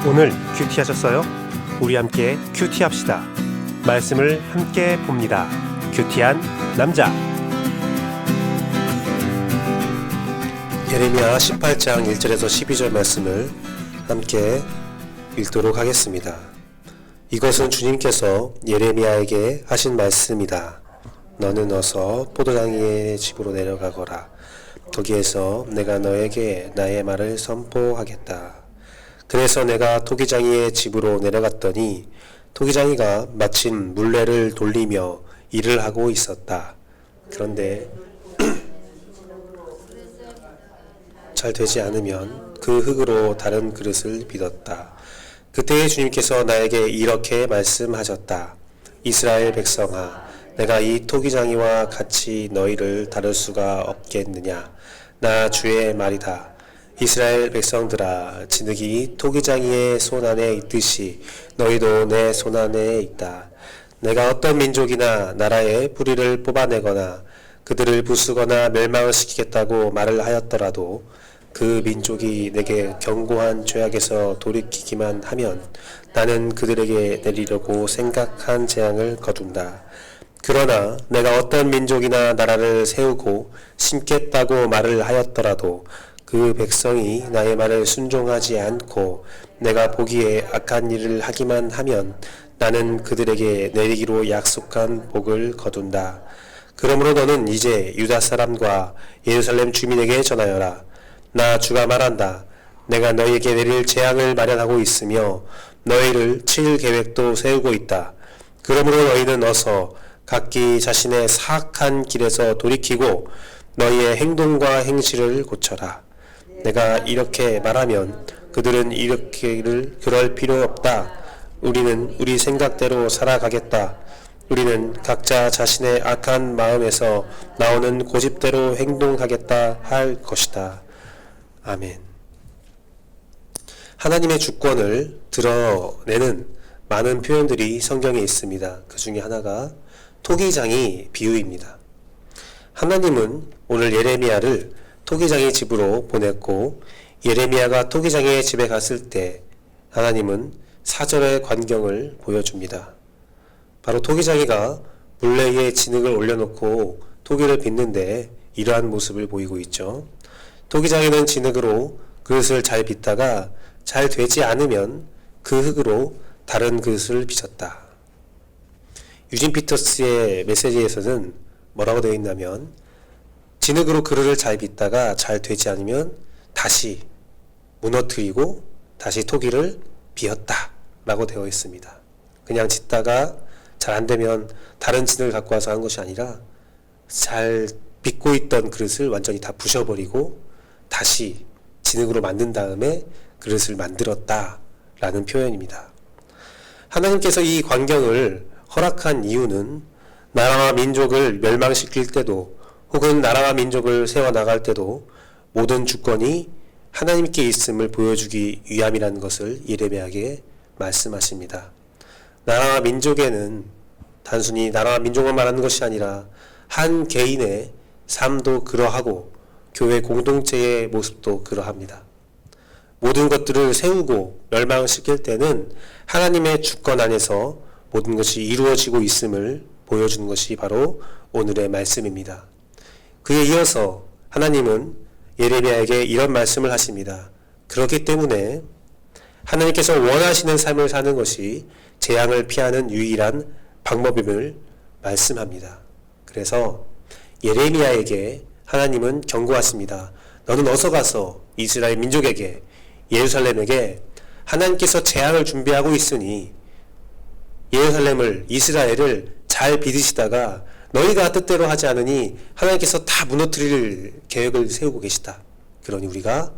오늘 큐티하셨어요? 우리 함께 큐티합시다. 말씀을 함께 봅니다. 큐티한 남자. 예레미야 18장 1절에서 12절 말씀을 함께 읽도록 하겠습니다. 이것은 주님께서 예레미야에게 하신 말씀이다. 너는 어서 포도장이의 집으로 내려가거라. 거기에서 내가 너에게 나의 말을 선포하겠다. 그래서 내가 토기장이의 집으로 내려갔더니 토기장이가 마침 물레를 돌리며 일을 하고 있었다. 그런데 잘 되지 않으면 그 흙으로 다른 그릇을 빚었다. 그때 주님께서 나에게 이렇게 말씀하셨다. 이스라엘 백성아, 내가 이 토기장이와 같이 너희를 다룰 수가 없겠느냐. 나 주의 말이다. 이스라엘 백성들아, 진흙이 토기장이의 손안에 있듯이 너희도 내 손안에 있다. 내가 어떤 민족이나 나라의 뿌리를 뽑아내거나 그들을 부수거나 멸망을 시키겠다고 말을 하였더라도 그 민족이 내게 견고한 죄악에서 돌이키기만 하면 나는 그들에게 내리려고 생각한 재앙을 거둔다. 그러나 내가 어떤 민족이나 나라를 세우고 심겠다고 말을 하였더라도 그 백성이 나의 말을 순종하지 않고 내가 보기에 악한 일을 하기만 하면 나는 그들에게 내리기로 약속한 복을 거둔다. 그러므로 너는 이제 유다 사람과 예루살렘 주민에게 전하여라. 나 주가 말한다. 내가 너희에게 내릴 재앙을 마련하고 있으며 너희를 칠 계획도 세우고 있다. 그러므로 너희는 어서 각기 자신의 사악한 길에서 돌이키고 너희의 행동과 행실을 고쳐라. 내가 이렇게 말하면 그들은 그럴 필요 없다. 우리는 우리 생각대로 살아가겠다. 우리는 각자 자신의 악한 마음에서 나오는 고집대로 행동하겠다 할 것이다. 아멘. 하나님의 주권을 드러내는 많은 표현들이 성경에 있습니다. 그 중에 하나가 토기장이 비유입니다. 하나님은 오늘 예레미야를 토기장의 집으로 보냈고 예레미야가 토기장의 집에 갔을 때 하나님은 사절의 광경을 보여줍니다. 바로 토기장이가 물레에 진흙을 올려놓고 토기를 빚는데 이러한 모습을 보이고 있죠. 토기장이는 진흙으로 그릇을 잘 빚다가 잘 되지 않으면 그 흙으로 다른 그릇을 빚었다. 유진 피터스의 메시지에서는 뭐라고 되어 있냐면 진흙으로 그릇을 잘 빚다가 잘 되지 않으면 다시 무너뜨리고 다시 토기를 빚었다 라고 되어 있습니다. 그냥 짓다가 잘 안되면 다른 진흙을 갖고 와서 한 것이 아니라 잘 빚고 있던 그릇을 완전히 다 부셔버리고 다시 진흙으로 만든 다음에 그릇을 만들었다 라는 표현입니다. 하나님께서 이 광경을 허락한 이유는 나라와 민족을 멸망시킬 때도 혹은 나라와 민족을 세워나갈 때도 모든 주권이 하나님께 있음을 보여주기 위함이라는 것을 예레미야에게 말씀하십니다. 나라와 민족에는 단순히 나라와 민족을 말하는 것이 아니라 한 개인의 삶도 그러하고 교회 공동체의 모습도 그러합니다. 모든 것들을 세우고 멸망시킬 때는 하나님의 주권 안에서 모든 것이 이루어지고 있음을 보여주는 것이 바로 오늘의 말씀입니다. 그에 이어서 하나님은 예레미야에게 이런 말씀을 하십니다. 그렇기 때문에 하나님께서 원하시는 삶을 사는 것이 재앙을 피하는 유일한 방법임을 말씀합니다. 그래서 예레미야에게 하나님은 경고하십니다. 너는 어서 가서 이스라엘 민족에게 예루살렘에게 하나님께서 재앙을 준비하고 있으니 예루살렘을 이스라엘을 잘 빚으시다가 너희가 뜻대로 하지 않으니 하나님께서 다 무너뜨릴 계획을 세우고 계시다. 그러니 우리가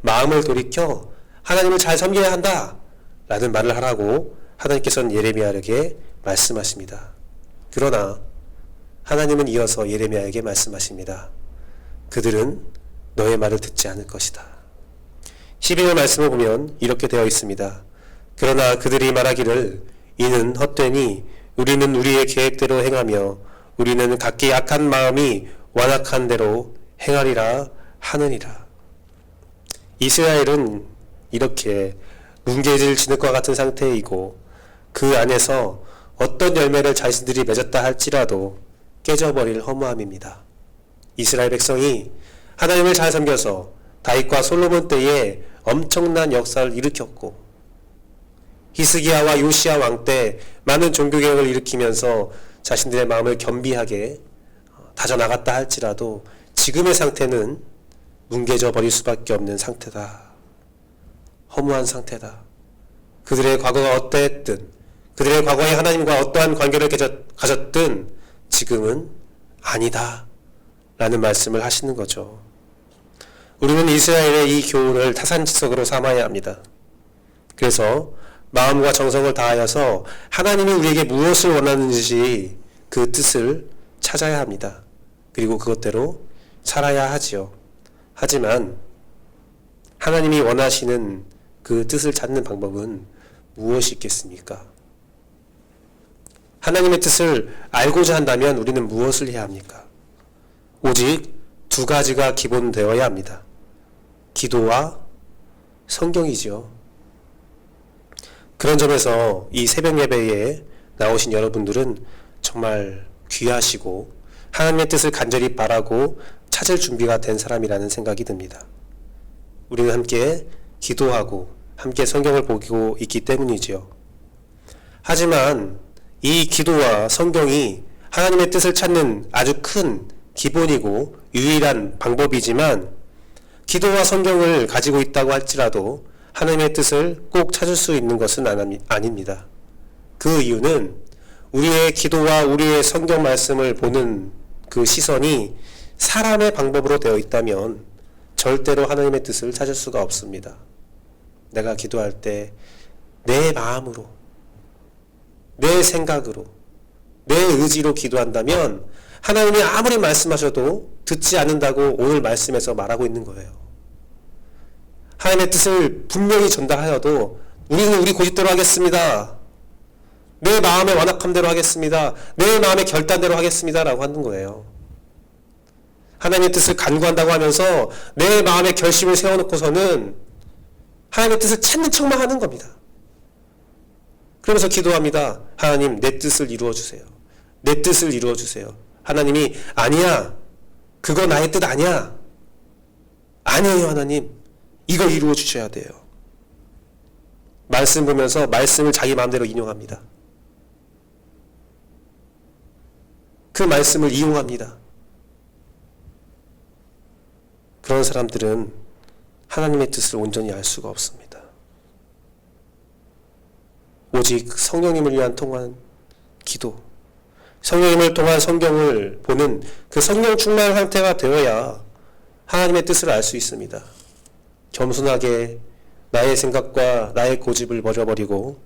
마음을 돌이켜 하나님을 잘 섬겨야 한다 라는 말을 하라고 하나님께서는 예레미야에게 말씀하십니다. 그러나 하나님은 이어서 예레미야에게 말씀하십니다. 그들은 너의 말을 듣지 않을 것이다. 12절 말씀을 보면 이렇게 되어 있습니다. 그러나 그들이 말하기를 이는 헛되니 우리는 우리의 계획대로 행하며 우리는 각기 악한 마음이 완악한 대로 행하리라 하느니라. 이스라엘은 이렇게 뭉개질 진흙과 같은 상태이고 그 안에서 어떤 열매를 자신들이 맺었다 할지라도 깨져버릴 허무함입니다. 이스라엘 백성이 하나님을 잘 섬겨서 다윗과 솔로몬 때에 엄청난 역사를 일으켰고 히스기야와 요시야 왕 때 많은 종교개혁을 일으키면서 자신들의 마음을 겸비하게 다져나갔다 할지라도 지금의 상태는 뭉개져 버릴 수밖에 없는 상태다. 허무한 상태다. 그들의 과거가 어떠했든 그들의 과거에 하나님과 어떠한 관계를 가졌든 지금은 아니다 라는 말씀을 하시는 거죠. 우리는 이스라엘의 이 교훈을 타산지석으로 삼아야 합니다. 그래서 마음과 정성을 다하여서 하나님이 우리에게 무엇을 원하는지 그 뜻을 찾아야 합니다. 그리고 그것대로 살아야 하지요. 하지만 하나님이 원하시는 그 뜻을 찾는 방법은 무엇이 있겠습니까? 하나님의 뜻을 알고자 한다면 우리는 무엇을 해야 합니까? 오직 두 가지가 기본되어야 합니다. 기도와 성경이지요. 그런 점에서 이 새벽 예배에 나오신 여러분들은 정말 귀하시고 하나님의 뜻을 간절히 바라고 찾을 준비가 된 사람이라는 생각이 듭니다. 우리는 함께 기도하고 함께 성경을 보고 있기 때문이지요. 하지만 이 기도와 성경이 하나님의 뜻을 찾는 아주 큰 기본이고 유일한 방법이지만 기도와 성경을 가지고 있다고 할지라도 하나님의 뜻을 꼭 찾을 수 있는 것은 아닙니다. 그 이유는 우리의 기도와 우리의 성경 말씀을 보는 그 시선이 사람의 방법으로 되어 있다면 절대로 하나님의 뜻을 찾을 수가 없습니다. 내가 기도할 때 내 마음으로, 내 생각으로, 내 의지로 기도한다면 하나님이 아무리 말씀하셔도 듣지 않는다고 오늘 말씀에서 말하고 있는 거예요. 하나님의 뜻을 분명히 전달하여도 우리는 우리 고집대로 하겠습니다. 내 마음의 완악함대로 하겠습니다. 내 마음의 결단대로 하겠습니다. 라고 하는 거예요. 하나님의 뜻을 간구한다고 하면서 내 마음의 결심을 세워놓고서는 하나님의 뜻을 찾는 척만 하는 겁니다. 그러면서 기도합니다. 하나님, 내 뜻을 이루어주세요. 내 뜻을 이루어주세요. 하나님이 아니야. 그거 나의 뜻 아니야. 아니에요, 하나님. 이거 이루어주셔야 돼요. 말씀 보면서 말씀을 자기 마음대로 인용합니다. 그 말씀을 이용합니다. 그런 사람들은 하나님의 뜻을 온전히 알 수가 없습니다. 오직 성령님을 위한 통한 기도, 성령님을 통한 성경을 보는 그 성령 충만 상태가 되어야 하나님의 뜻을 알 수 있습니다. 겸손하게 나의 생각과 나의 고집을 버려버리고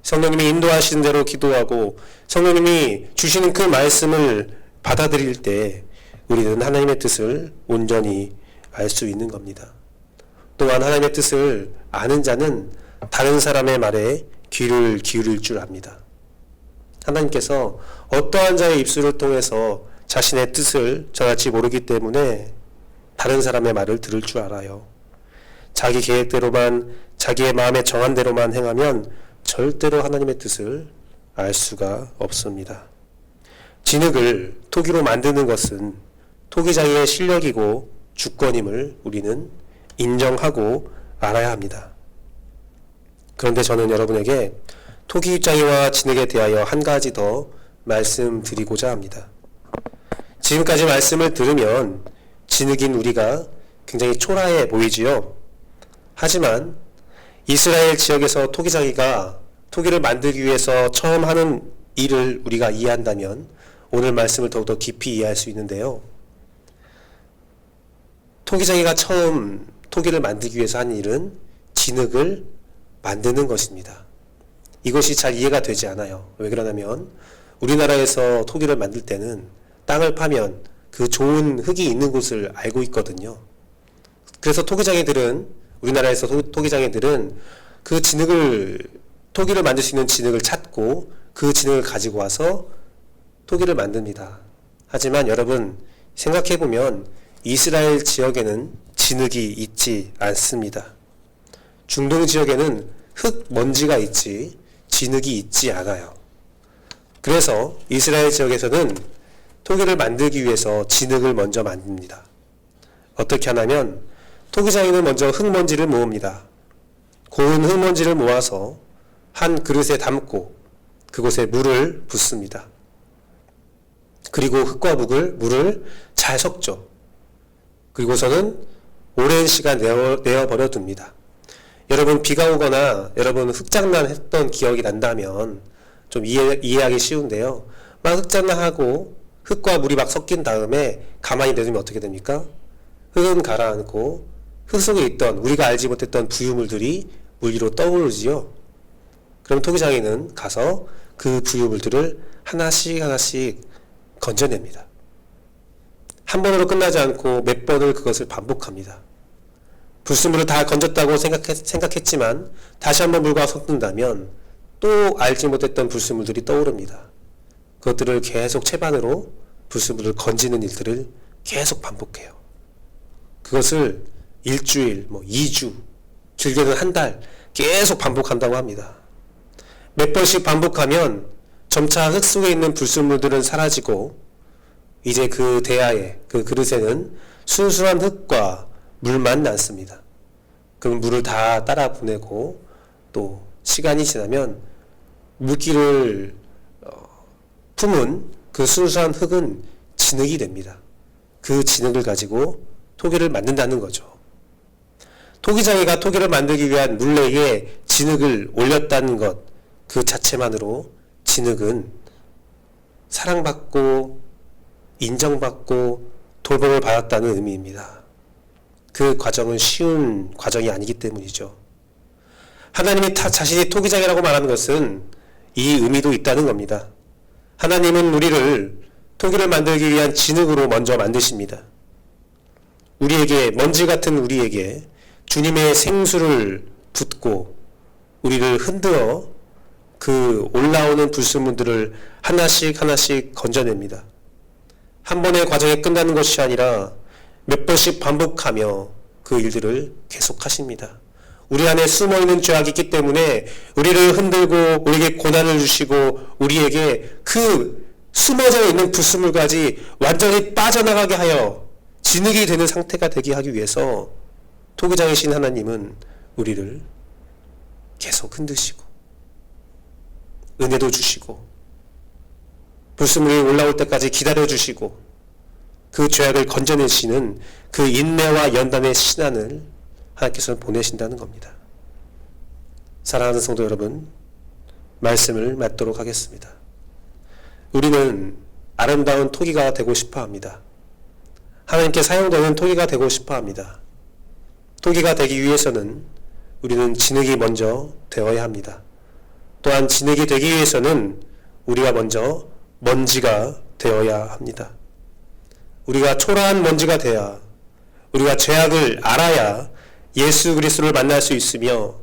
성령님이 인도하시는 대로 기도하고 성령님이 주시는 그 말씀을 받아들일 때 우리는 하나님의 뜻을 온전히 알 수 있는 겁니다. 또한 하나님의 뜻을 아는 자는 다른 사람의 말에 귀를 기울일 줄 압니다. 하나님께서 어떠한 자의 입술을 통해서 자신의 뜻을 전할지 모르기 때문에 다른 사람의 말을 들을 줄 알아요. 자기 계획대로만, 자기의 마음에 정한 대로만 행하면 절대로 하나님의 뜻을 알 수가 없습니다. 진흙을 토기로 만드는 것은 토기장의 실력이고 주권임을 우리는 인정하고 알아야 합니다. 그런데 저는 여러분에게 토기장이와 진흙에 대하여 한 가지 더 말씀드리고자 합니다. 지금까지 말씀을 들으면 진흙인 우리가 굉장히 초라해 보이지요. 하지만 이스라엘 지역에서 토기장이가 토기를 만들기 위해서 처음 하는 일을 우리가 이해한다면 오늘 말씀을 더욱더 깊이 이해할 수 있는데요. 토기장이가 처음 토기를 만들기 위해서 하는 일은 진흙을 만드는 것입니다. 이것이 잘 이해가 되지 않아요. 왜 그러냐면 우리나라에서 토기를 만들 때는 땅을 파면 그 좋은 흙이 있는 곳을 알고 있거든요. 그래서 우리나라에서 토기장애들은 그 토기를 만들 수 있는 진흙을 찾고 그 진흙을 가지고 와서 토기를 만듭니다. 하지만 여러분 생각해보면 이스라엘 지역에는 진흙이 있지 않습니다. 중동 지역에는 흙 먼지가 있지 진흙이 있지 않아요. 그래서 이스라엘 지역에서는 토기를 만들기 위해서 진흙을 먼저 만듭니다. 어떻게 하냐면 토기장에는 먼저 흙먼지를 모읍니다. 고운 흙먼지를 모아서 한 그릇에 담고 그곳에 물을 붓습니다. 그리고 흙과 물을 잘 섞죠. 그리고서는 오랜 시간 내어버려 둡니다. 여러분 비가 오거나 여러분 흙장난 했던 기억이 난다면 좀 이해하기 쉬운데요. 막 흙장난하고 흙과 물이 막 섞인 다음에 가만히 내두면 어떻게 됩니까? 흙은 가라앉고 흙 속에 있던 우리가 알지 못했던 부유물들이 물 위로 떠오르지요. 그럼 토기장에는 가서 그 부유물들을 하나씩 건져냅니다. 한 번으로 끝나지 않고 몇 번을 그것을 반복합니다. 불순물을 다 건졌다고 생각했지만 다시 한번 물과 섞는다면 또 알지 못했던 불순물들이 떠오릅니다. 그것들을 계속 채반으로 불순물을 건지는 일들을 계속 반복해요. 그것을 일주일, 2주, 길게는 한 달 계속 반복한다고 합니다. 몇 번씩 반복하면 점차 흙 속에 있는 불순물들은 사라지고 이제 그 대야에, 그 그릇에는 순수한 흙과 물만 남습니다. 그럼 물을 다 따라 보내고 또 시간이 지나면 물기를 품은 그 순수한 흙은 진흙이 됩니다. 그 진흙을 가지고 토기를 만든다는 거죠. 토기장이가 토기를 만들기 위한 물레에 진흙을 올렸다는 것, 그 자체만으로 진흙은 사랑받고 인정받고 돌봄을 받았다는 의미입니다. 그 과정은 쉬운 과정이 아니기 때문이죠. 하나님이 자신이 토기장이라고 말하는 것은 이 의미도 있다는 겁니다. 하나님은 우리를 토기를 만들기 위한 진흙으로 먼저 만드십니다. 우리에게, 먼지 같은 우리에게 주님의 생수를 붓고 우리를 흔들어 그 올라오는 불순물들을 하나씩 건져냅니다. 한 번의 과정이 끝나는 것이 아니라 몇 번씩 반복하며 그 일들을 계속하십니다. 우리 안에 숨어있는 죄악이 있기 때문에 우리를 흔들고 우리에게 고난을 주시고 우리에게 그 숨어져 있는 불순물까지 완전히 빠져나가게 하여 진흙이 되는 상태가 되게 하기 위해서 토기장이신 하나님은 우리를 계속 흔드시고 은혜도 주시고 불순물이 올라올 때까지 기다려주시고 그 죄악을 건져내시는 그 인내와 연단의 신안을 하나님께서 보내신다는 겁니다. 사랑하는 성도 여러분, 말씀을 맺도록 하겠습니다. 우리는 아름다운 토기가 되고 싶어 합니다. 하나님께 사용되는 토기가 되고 싶어 합니다. 토기가 되기 위해서는 우리는 진흙이 먼저 되어야 합니다. 또한 진흙이 되기 위해서는 우리가 먼저 먼지가 되어야 합니다. 우리가 초라한 먼지가 돼야, 우리가 죄악을 알아야 예수 그리스도를 만날 수 있으며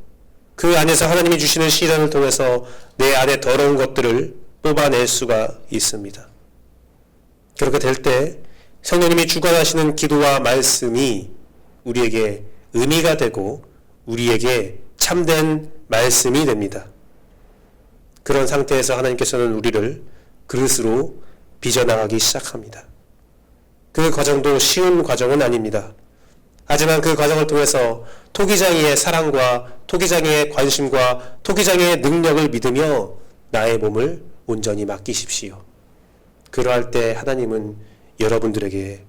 그 안에서 하나님이 주시는 시련을 통해서 내 안에 더러운 것들을 뽑아낼 수가 있습니다. 그렇게 될 때 성령님이 주관하시는 기도와 말씀이 우리에게 의미가 되고 우리에게 참된 말씀이 됩니다. 그런 상태에서 하나님께서는 우리를 그릇으로 빚어나가기 시작합니다. 그 과정도 쉬운 과정은 아닙니다. 하지만 그 과정을 통해서 토기장이의 사랑과 토기장이의 관심과 토기장이의 능력을 믿으며 나의 몸을 온전히 맡기십시오. 그러할 때 하나님은 여러분들에게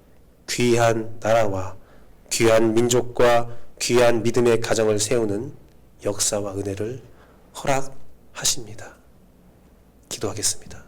귀한 나라와 귀한 민족과 귀한 믿음의 가정을 세우는 역사와 은혜를 허락하십니다. 기도하겠습니다.